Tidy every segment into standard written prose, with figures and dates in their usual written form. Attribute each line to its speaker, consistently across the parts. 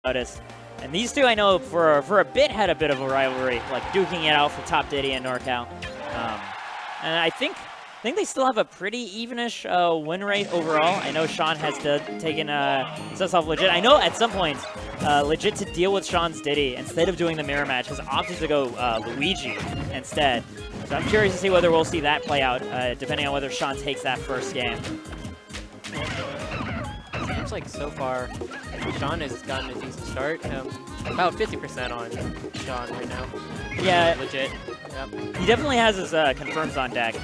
Speaker 1: noticed. And these two I know for a bit had a bit of a rivalry, like duking it out for top Diddy and NorCal. And I think they still have a pretty evenish win rate overall. I know Sean has taken himself off Legit. I know at some point, Legit to deal with Sean's Diddy, instead of doing the mirror match, has opted to go Luigi instead. So I'm curious to see whether we'll see that play out, depending on whether Sean takes that first game.
Speaker 2: Seems like so far, Sean has gotten a decent start. About 50% on Sean right now.
Speaker 1: Yeah.
Speaker 2: Legit. Yep.
Speaker 1: He definitely has his confirms on deck.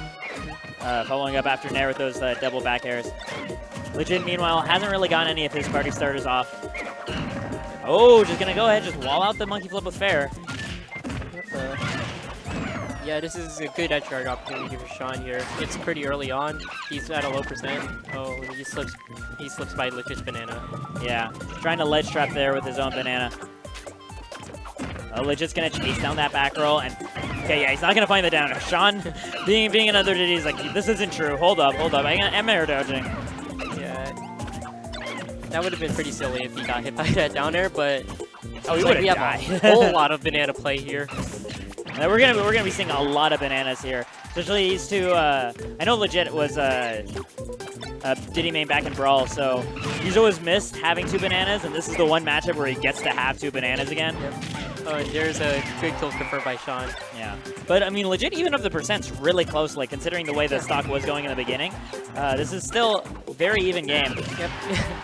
Speaker 1: Following up after Nair with those double back airs. Legit, meanwhile, hasn't really gotten any of his party starters off. Oh, just going to go ahead, just wall out the monkey flip with fair.
Speaker 2: Yeah, this is a good edge guard opportunity for Sean here. It's pretty early on. He's at a low percent. Oh, he slips by Legit's banana.
Speaker 1: Yeah, trying to ledge trap there with his own banana. Legit's going to chase down that back roll, and okay, yeah, he's not going to find the downer. Sean, being another Diddy, he's like, this isn't true. Hold up. I'm air dodging.
Speaker 2: Yeah, that would have been pretty silly if he got hit by that down air, but
Speaker 1: oh, he would have died.
Speaker 2: A whole lot of banana play here.
Speaker 1: Now we're gonna be seeing a lot of bananas here, especially these two. I know Legit was Diddy main back in Brawl, so he's always missed having two bananas, and this is the one matchup where he gets to have two bananas again.
Speaker 2: Yep. Oh, and there's a good kill confirmed by Sean.
Speaker 1: Yeah, but I mean, Legit, even if the percent's really close, like considering the way the stock was going in the beginning, this is still a very even game.
Speaker 2: Yep.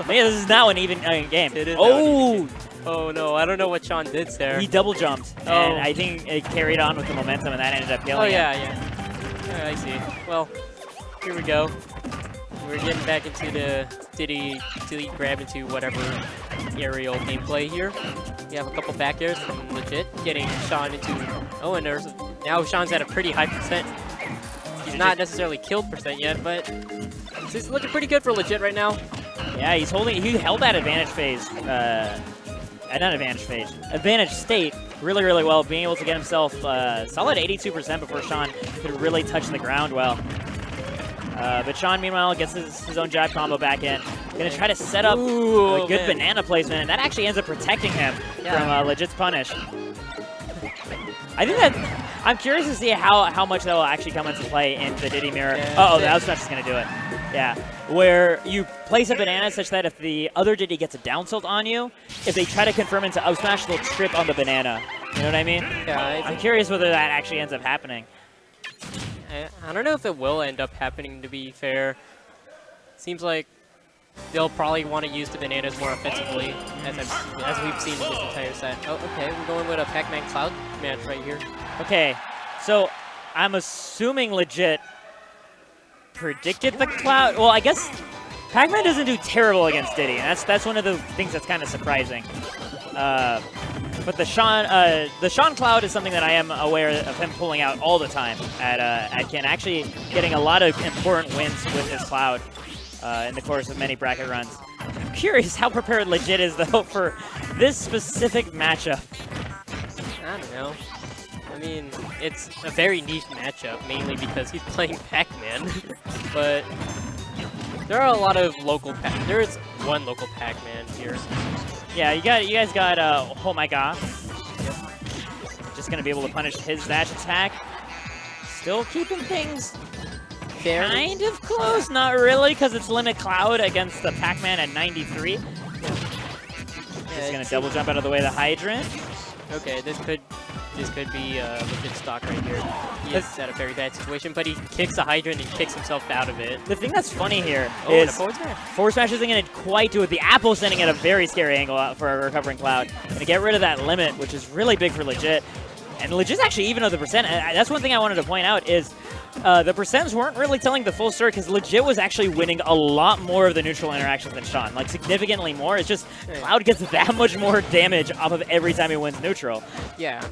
Speaker 1: Yeah, this is now an even game.
Speaker 2: It is.
Speaker 1: Oh!
Speaker 2: Oh no, I don't know what Sean did there.
Speaker 1: He double jumped, and I think it carried on with the momentum, and that ended up killing him.
Speaker 2: Yeah, I see. Well, here we go. We're getting back into the Diddy delete grab into whatever aerial gameplay here. We have a couple back airs from Legit, getting Sean into... Oh, and now Sean's at a pretty high percent. He's not necessarily killed percent yet, but this is looking pretty good for Legit right now.
Speaker 1: Yeah, he held that advantage phase, not advantage phase, advantage state really, really well, being able to get himself solid 82% before Sean could really touch the ground well. But Sean, meanwhile, gets his own jab combo back in. Going to try to set up a good banana placement, and that actually ends up protecting him from Legit's punish. I think that... I'm curious to see how much that will actually come into play in the Diddy mirror. Uh-oh, that was not just going to do it. Yeah, where you place a banana such that if the other Diddy gets a down tilt on you, if they try to confirm into up smash, they'll trip on the banana. You know what I mean?
Speaker 2: Yeah,
Speaker 1: I'm curious whether that actually ends up happening.
Speaker 2: I don't know if it will end up happening, to be fair. Seems like they'll probably want to use the bananas more offensively, as we've seen in this entire set. Oh, okay, we're going with a Pac-Man Cloud match right here.
Speaker 1: Okay, so I'm assuming Legit predicted the Cloud. Well, I guess Pac-Man doesn't do terrible against Diddy, and that's one of the things that's kind of surprising. But the Sean Cloud is something that I am aware of him pulling out all the time at Ken, actually getting a lot of important wins with his Cloud in the course of many bracket runs. I'm curious how prepared Legit is, though, for this specific matchup.
Speaker 2: I don't know. I mean, it's a very niche matchup, mainly because he's playing Pac-Man. But there are a lot of local there is one local Pac-Man here.
Speaker 1: Yeah, you guys got oh my god. Yep. Just gonna be able to punish his dash attack. Still keeping things kind of close, not really, because it's Limit Cloud against the Pac-Man at 93. Just gonna double jump out of the way of the Hydrant.
Speaker 2: Okay, this could be a legit stock right here. He is at a very bad situation, but he kicks the Hydrant and kicks himself out of it.
Speaker 1: The thing that's funny here is forward smash isn't going to quite do it. The Apple sending at a very scary angle out for a recovering Cloud. And to get rid of that limit, which is really big for Legit. And Legit's actually even though the percent. That's one thing I wanted to point out is the percents weren't really telling the full story because Legit was actually winning a lot more of the neutral interactions than Sean. Like, significantly more. It's just Cloud gets that much more damage off of every time he wins neutral.
Speaker 2: Yeah.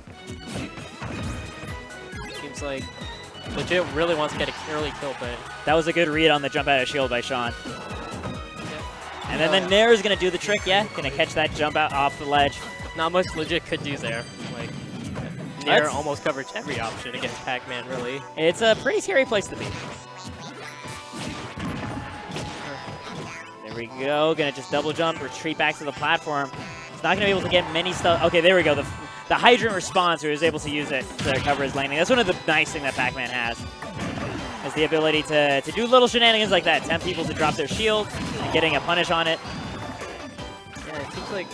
Speaker 2: Seems like Legit really wants to get an early kill, but...
Speaker 1: That was a good read on the jump out of shield by Sean.
Speaker 2: Yeah.
Speaker 1: And then the Nair is going to do the trick, yeah? Going to catch that jump out off the ledge.
Speaker 2: Not much Legit could do there. Like, Nair almost covers every option against Pac-Man, really.
Speaker 1: It's a pretty scary place to be. There we go. Gonna just double jump, retreat back to the platform. He's not going to be able to get many stuff. Okay, there we go. The hydrant response, where he was able to use it to cover his landing. That's one of the nice things that Pac-Man has, is the ability to do little shenanigans like that, tempt people to drop their shield, and getting a punish on it.
Speaker 2: Yeah, it seems like...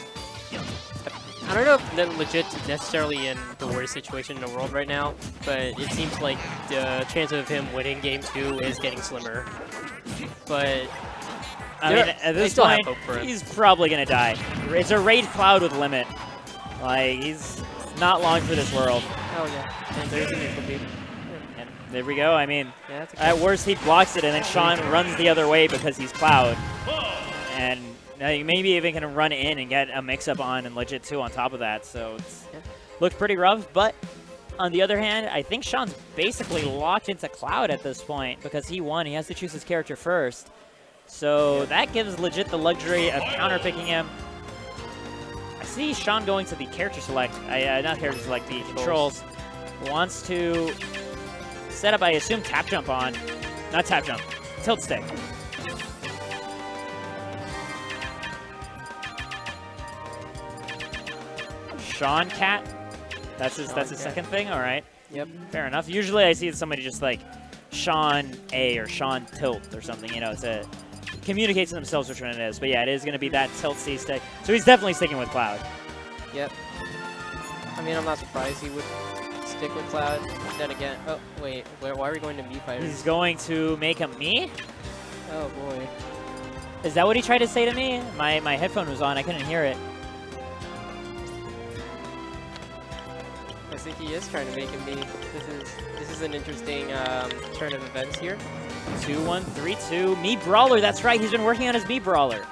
Speaker 2: I don't know if they're legit necessarily in the worst situation in the world right now, but it seems like the chance of him winning game 2 is getting slimmer. But
Speaker 1: I mean, at this point, he's probably going to die. It's a Rage Cloud with limit. Like, he's not long for this world.
Speaker 2: Oh, yeah. And there's an infantry.
Speaker 1: And there we go. I mean,
Speaker 2: yeah,
Speaker 1: at worst, he blocks it, and then Sean runs the other way because he's Cloud. And maybe even can run in and get a mix-up on and legit 2 on top of that. So it's looked pretty rough. But on the other hand, I think Sean's basically locked into Cloud at this point because he won. He has to choose his character first. So that gives legit the luxury of counterpicking him. I see Sean going to the character select. Not character select, the controls. Wants to set up, I assume, tap jump on. Not tap jump. Tilt stick. Sean Cat. That's his second thing? All right.
Speaker 2: Yep.
Speaker 1: Fair enough. Usually I see somebody just like Sean A or Sean Tilt or something, you know, to communicate to themselves which one it is. But yeah, it is going to be that Tilt C stick. So he's definitely sticking with Cloud.
Speaker 2: Yep. I mean, I'm not surprised he would stick with Cloud. Then again, oh, wait, why are we going to Mii Fighters?
Speaker 1: He's going to make a Mii?
Speaker 2: Oh, boy.
Speaker 1: Is that what he tried to say to me? My headphone was on. I couldn't hear it.
Speaker 2: I think he is trying to make a Mii. This is an interesting turn of events here.
Speaker 1: 2-1, 3-2. Mii Brawler, that's right. He's been working on his Mii Brawler.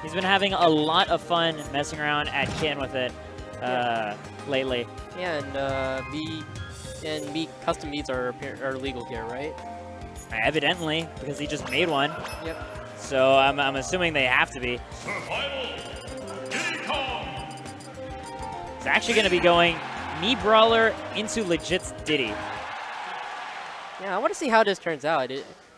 Speaker 1: He's been having a lot of fun messing around at Kin with it lately.
Speaker 2: Yeah, and Mii custom Miis are legal here, right?
Speaker 1: Evidently, because he just made one.
Speaker 2: Yep.
Speaker 1: So I'm assuming they have to be. It's actually going to be going Mii Brawler into legit's Diddy.
Speaker 2: Yeah, I want to see how this turns out.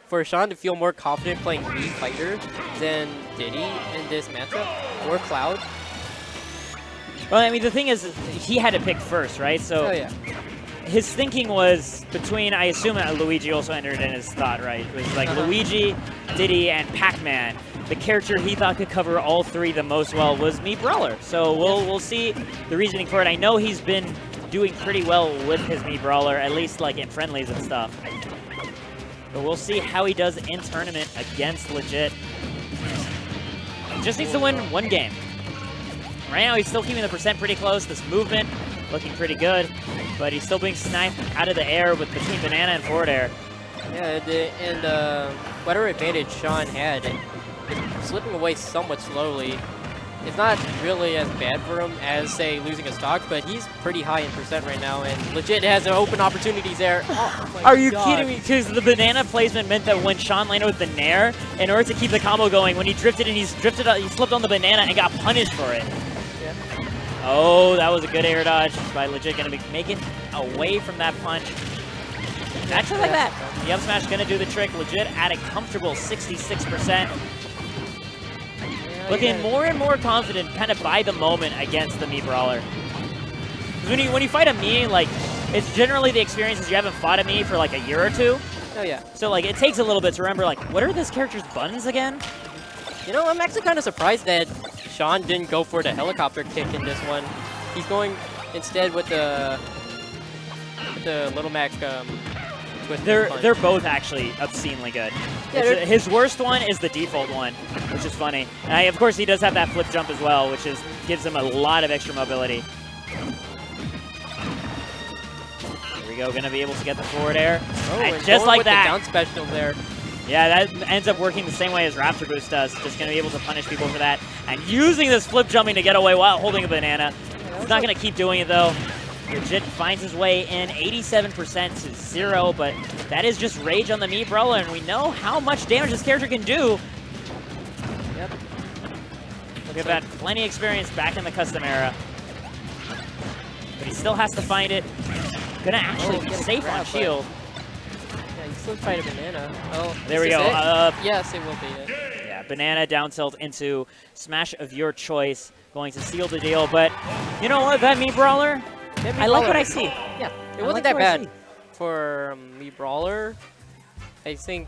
Speaker 2: For Sean to feel more confident playing Mii Fighter than Diddy in this matchup, or Cloud.
Speaker 1: Well, I mean, the thing is, he had to pick first, right? So his thinking was between, I assume Luigi also entered in his thought, right? It was like Luigi, Diddy, and Pac-Man. The character he thought could cover all three the most well was Mii Brawler. So we'll see the reasoning for it. I know he's been doing pretty well with his Mii Brawler, at least like in friendlies and stuff. But we'll see how he does in tournament against legit. He just needs to win one game. Right now he's still keeping the percent pretty close. This movement looking pretty good, but he's still being sniped out of the air with between banana and forward air.
Speaker 2: Yeah, and whatever advantage Sean had, it's slipping away somewhat slowly. It's not really as bad for him as, say, losing a stock, but he's pretty high in percent right now, and legit has open opportunities there. Oh,
Speaker 1: are you kidding me? Because the banana placement meant that when Sean landed with the Nair, in order to keep the combo going, when he drifted and he slipped on the banana and got punished for it.
Speaker 2: Yeah.
Speaker 1: Oh, that was a good air dodge by legit. Going to be making away from that punch. Actually, like that. The up smash going to do the trick. Legit at a comfortable 66%. Looking more and more confident kind of by the moment against the Mii Brawler. Because when you fight a Mii, like, it's generally the experiences you haven't fought a Mii for like a year or two.
Speaker 2: Oh, yeah.
Speaker 1: So, like, it takes a little bit to remember, like, what are this character's buttons again?
Speaker 2: You know, I'm actually kind of surprised that Sean didn't go for the helicopter kick in this one. He's going instead with the Little Mac
Speaker 1: They're both actually obscenely good. Yeah, his worst one is the default one, which is funny. And of course, he does have that flip jump as well, which gives him a lot of extra mobility. Here we go, going to be able to get the forward air.
Speaker 2: Oh, and
Speaker 1: just like
Speaker 2: with
Speaker 1: that.
Speaker 2: The down special there.
Speaker 1: Yeah, that ends up working the same way as Raptor Boost does. Just going to be able to punish people for that. And using this flip jumping to get away while holding a banana. He's not going to keep doing it, though. Legit finds his way in 87% to 0, but that is just rage on the Mii Brawler, and we know how much damage this character can do.
Speaker 2: Yep.
Speaker 1: Look at that, plenty of experience back in the custom era. But he still has to find it. Gonna actually be safe on shield.
Speaker 2: Yeah, you still fight a banana. Oh,
Speaker 1: there we go.
Speaker 2: Yes, it will be it.
Speaker 1: Yeah, banana down tilt into smash of your choice. going to seal the deal. But you know what? That Mii Brawler, I like what I see.
Speaker 2: Yeah, it
Speaker 1: I
Speaker 2: wasn't
Speaker 1: like
Speaker 2: that
Speaker 1: what I
Speaker 2: bad
Speaker 1: see.
Speaker 2: for Mii Brawler. I think